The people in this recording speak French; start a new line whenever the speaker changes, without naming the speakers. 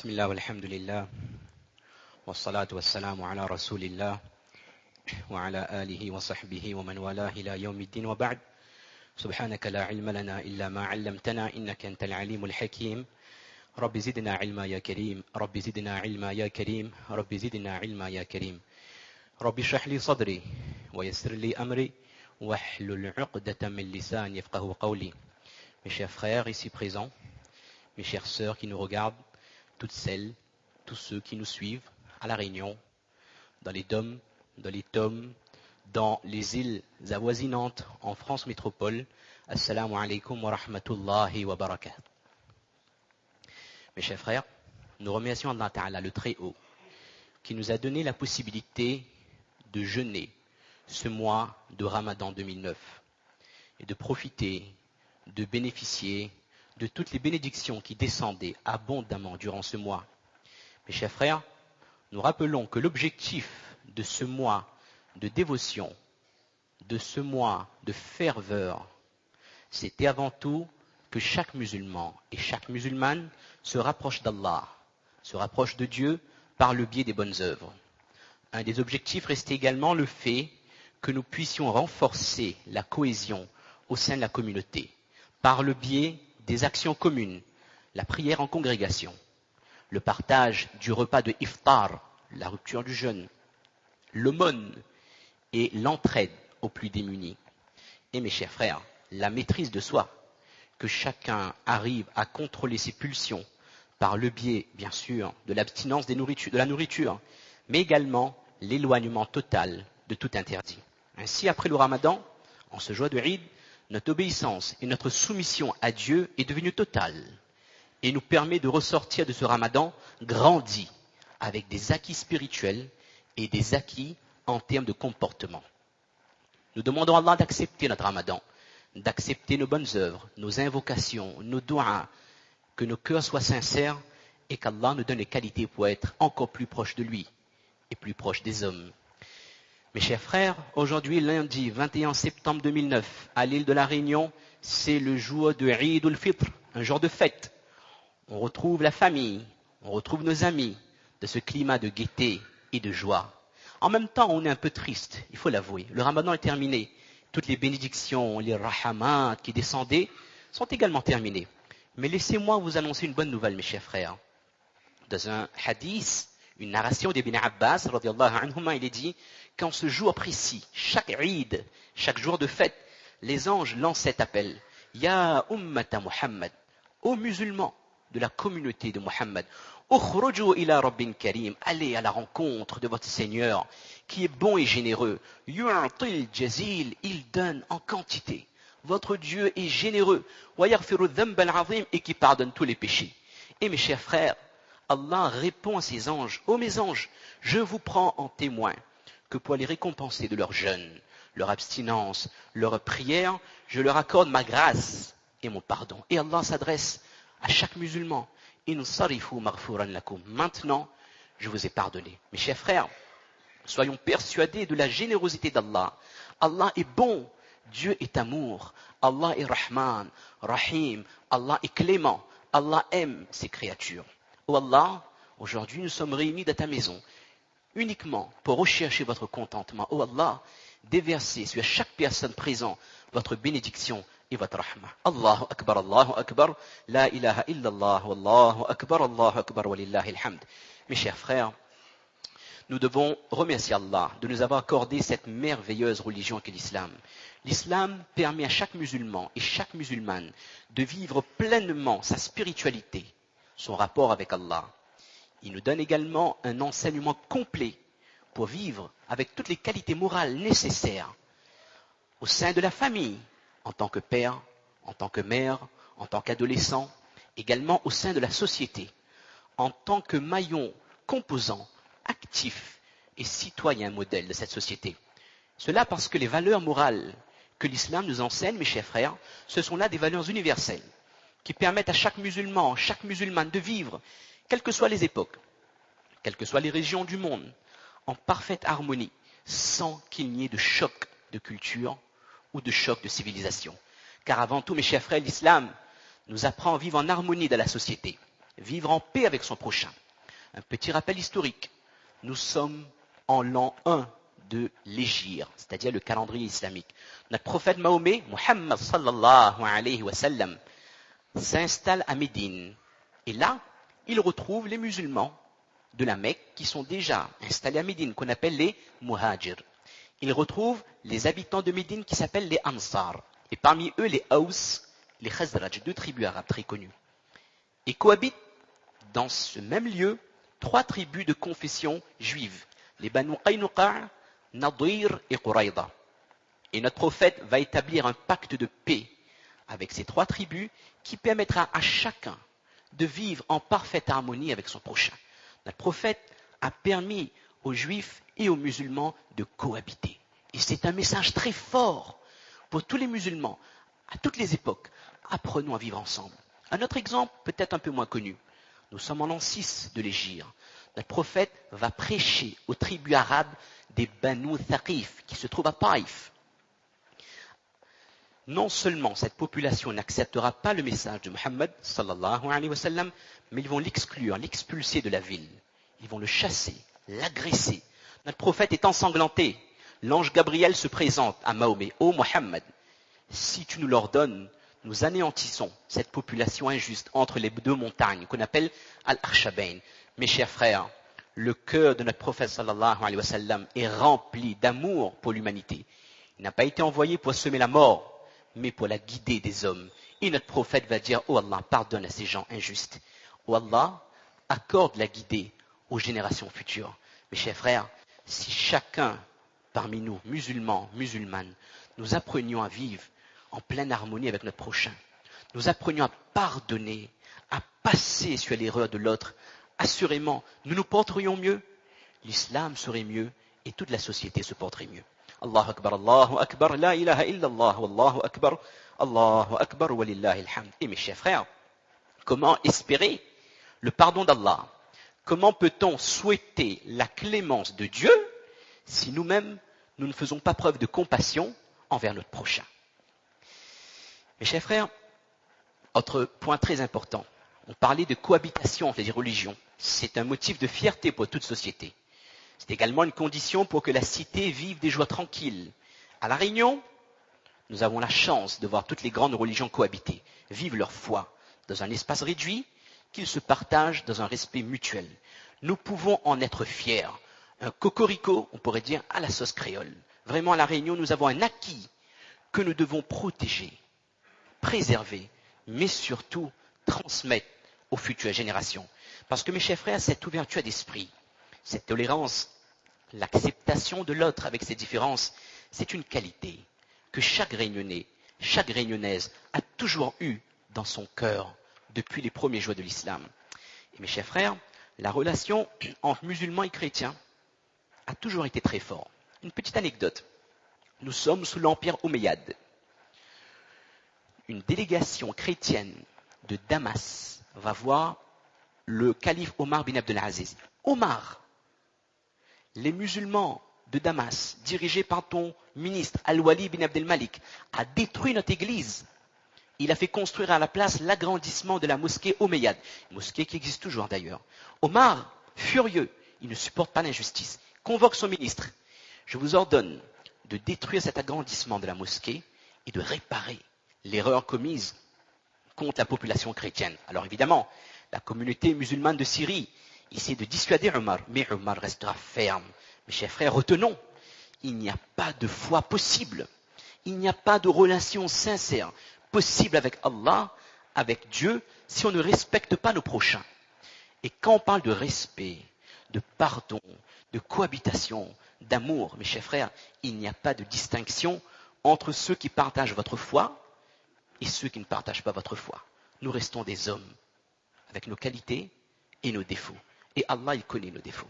بسم الله والحمد لله والصلاة والسلام على رسول الله وعلى آله وصحبه ومن والاه إلى يوم الدين وبعد سبحانك لا علم لنا إلا ما علمتنا إنك أنت العليم الحكيم رب زدنا علما يا كريم رب زدنا علما يا كريم رب زدنا علما يا كريم رب اشرح لي صدري ويسر لي أمري واحلل عقدة من لساني يفقهوا قولي. Mes chers frères ici présents, mes chères sœurs qui nous regardent, toutes celles, tous ceux qui nous suivent à La Réunion, dans les DOM, dans les TOM, dans les îles avoisinantes en France métropole. Assalamu alaikum wa rahmatullahi wa barakatuh. Mes chers frères, nous remercions Allah Ta'ala, le Très-Haut, qui nous a donné la possibilité de jeûner ce mois de Ramadan 2009 et de profiter, de bénéficier de toutes les bénédictions qui descendaient abondamment durant ce mois. Mes chers frères, nous rappelons que l'objectif de ce mois de dévotion, de ce mois de ferveur, c'était avant tout que chaque musulman et chaque musulmane se rapproche d'Allah, se rapproche de Dieu par le biais des bonnes œuvres. Un des objectifs restait également le fait que nous puissions renforcer la cohésion au sein de la communauté, par le biais des actions communes, la prière en congrégation, le partage du repas de iftar, la rupture du jeûne, l'aumône et l'entraide aux plus démunis. Et mes chers frères, la maîtrise de soi, que chacun arrive à contrôler ses pulsions par le biais, bien sûr, de l'abstinence de la nourriture, mais également l'éloignement total de tout interdit. Ainsi, après le Ramadan, en ce jour de Eid, notre obéissance et notre soumission à Dieu est devenue totale et nous permet de ressortir de ce Ramadan grandi avec des acquis spirituels et des acquis en termes de comportement. Nous demandons à Allah d'accepter notre Ramadan, d'accepter nos bonnes œuvres, nos invocations, nos doigts, que nos cœurs soient sincères et qu'Allah nous donne les qualités pour être encore plus proches de lui et plus proches des hommes. Mes chers frères, aujourd'hui, lundi 21 septembre 2009, à l'île de la Réunion, c'est le jour de Eid al-Fitr, un jour de fête. On retrouve la famille, on retrouve nos amis, de ce climat de gaieté et de joie. En même temps, on est un peu triste, il faut l'avouer. Le Ramadan est terminé. Toutes les bénédictions, les rahamats qui descendaient sont également terminées. Mais laissez-moi vous annoncer une bonne nouvelle, mes chers frères. Dans un hadith, une narration d'Ibn Abbas, radiyallahu anhuma, il est dit qu'en ce jour précis, chaque Eid, chaque jour de fête, les anges lancent cet appel. Ya ummata Muhammad, ô musulmans de la communauté de Muhammad, ukhruju ila rabbin karim, allez à la rencontre de votre Seigneur, qui est bon et généreux. Yu'til jazil, il donne en quantité. Votre Dieu est généreux. Wa yaghfiru dhanba al-azim, et qui pardonne tous les péchés. Et mes chers frères, Allah répond à ses anges, ô mes anges, je vous prends en témoin que pour les récompenser de leur jeûne, leur abstinence, leur prière, je leur accorde ma grâce et mon pardon. Et Allah s'adresse à chaque musulman. Maintenant, je vous ai pardonné. Mes chers frères, soyons persuadés de la générosité d'Allah. Allah est bon, Dieu est amour, Allah est Rahman, Rahim, Allah est clément, Allah aime ses créatures. Oh Allah, aujourd'hui nous sommes réunis dans ta maison, uniquement pour rechercher votre contentement. Oh Allah, déversez sur chaque personne présente votre bénédiction et votre rahma. Allahu Akbar, la ilaha illallah, Allahu Akbar, walillahi alhamd. Mes chers frères, nous devons remercier Allah de nous avoir accordé cette merveilleuse religion qu'est l'islam. L'islam permet à chaque musulman et chaque musulmane de vivre pleinement sa spiritualité, son rapport avec Allah. Il nous donne également un enseignement complet pour vivre avec toutes les qualités morales nécessaires au sein de la famille, en tant que père, en tant que mère, en tant qu'adolescent, également au sein de la société, en tant que maillon composant, actif et citoyen modèle de cette société. Cela parce que les valeurs morales que l'islam nous enseigne, mes chers frères, ce sont là des valeurs universelles qui permettent à chaque musulman, chaque musulmane de vivre, quelles que soient les époques, quelles que soient les régions du monde, en parfaite harmonie, sans qu'il n'y ait de choc de culture ou de choc de civilisation. Car avant tout, mes chers frères, l'islam nous apprend à vivre en harmonie dans la société. vivre en paix avec son prochain. Un petit rappel historique. Nous sommes en l'an 1 de l'Hégire, c'est-à-dire le calendrier islamique. Notre prophète Mahomet, Muhammad sallallahu alayhi wa sallam, s'installe à Médine. Et là, il retrouve les musulmans de la Mecque qui sont déjà installés à Médine, qu'on appelle les Muhajir. Il retrouve les habitants de Médine qui s'appellent les Ansar. Et parmi eux, les Aws, les Khazraj, 2 tribus arabes très connues. Et cohabitent dans ce même lieu 3 tribus de confession juive, les Banu Qaynuqa', Nadir et Quraïda. Et notre prophète va établir un pacte de paix avec ces 3 tribus qui permettra à chacun de vivre en parfaite harmonie avec son prochain. Notre prophète a permis aux juifs et aux musulmans de cohabiter. Et c'est un message très fort pour tous les musulmans, à toutes les époques. Apprenons à vivre ensemble. Un autre exemple, peut-être un peu moins connu. Nous sommes en l'an 6 de l'Hégire. Notre prophète va prêcher aux tribus arabes des Banu Thaqif, qui se trouvent à Taïf. Non seulement cette population n'acceptera pas le message de Muhammad sallallahu alayhi wa sallam, mais ils vont l'exclure, l'expulser de la ville. Ils vont le chasser, l'agresser. Notre prophète est ensanglanté. L'ange Gabriel se présente à Mahomet. Ô Muhammad, si tu nous l'ordonnes, nous anéantissons cette population injuste entre les 2 montagnes qu'on appelle Al-Akhshabain. Mes chers frères, le cœur de notre prophète sallallahu alayhi wa sallam est rempli d'amour pour l'humanité. Il n'a pas été envoyé pour semer la mort, mais pour la guider des hommes. Et notre prophète va dire, oh Allah, pardonne à ces gens injustes. Oh Allah, accorde la guidée aux générations futures. Mes chers frères, si chacun parmi nous, musulmans, musulmanes, nous apprenions à vivre en pleine harmonie avec notre prochain, nous apprenions à pardonner, à passer sur l'erreur de l'autre, assurément, nous nous porterions mieux, l'islam serait mieux et toute la société se porterait mieux. Allahu Akbar, la ilaha illallah, Allahu Akbar, wa lillahi alhamd. Et mes chers frères, comment espérer le pardon d'Allah? Comment peut-on souhaiter la clémence de Dieu si nous-mêmes, nous ne faisons pas preuve de compassion envers notre prochain? Mes chers frères, autre point très important, on parlait de cohabitation entre les religions. C'est un motif de fierté pour toute société. C'est également une condition pour que la cité vive des joies tranquilles. À La Réunion, nous avons la chance de voir toutes les grandes religions cohabiter, vivre leur foi dans un espace réduit, qu'ils se partagent dans un respect mutuel. Nous pouvons en être fiers. Un cocorico, on pourrait dire, à la sauce créole. Vraiment, à La Réunion, nous avons un acquis que nous devons protéger, préserver, mais surtout transmettre aux futures générations. Parce que, mes chers frères, cette ouverture d'esprit, cette tolérance, l'acceptation de l'autre avec ses différences, c'est une qualité que chaque Réunionnais, chaque Réunionnaise a toujours eue dans son cœur depuis les premiers jours de l'islam. Et mes chers frères, la relation entre musulmans et chrétiens a toujours été très forte. Une petite anecdote. Nous sommes sous l'empire omeyyade. Une délégation chrétienne de Damas va voir le calife Omar bin Abdelaziz. Omar, les musulmans de Damas, dirigés par ton ministre Al-Wali bin Abdelmalik, a détruit notre église. Il a fait construire à la place l'agrandissement de la mosquée omeyyade, mosquée qui existe toujours d'ailleurs. Omar, furieux, il ne supporte pas l'injustice, convoque son ministre. Je vous ordonne de détruire cet agrandissement de la mosquée et de réparer l'erreur commise contre la population chrétienne. Alors évidemment, la communauté musulmane de Syrie essaie de dissuader Omar, mais Omar restera ferme. Mes chers frères, retenons, il n'y a pas de foi possible, il n'y a pas de relation sincère possible avec Allah, avec Dieu, si on ne respecte pas nos prochains. Et quand on parle de respect, de pardon, de cohabitation, d'amour, mes chers frères, il n'y a pas de distinction entre ceux qui partagent votre foi et ceux qui ne partagent pas votre foi. Nous restons des hommes avec nos qualités et nos défauts. Et Allah, il connaît nos défauts.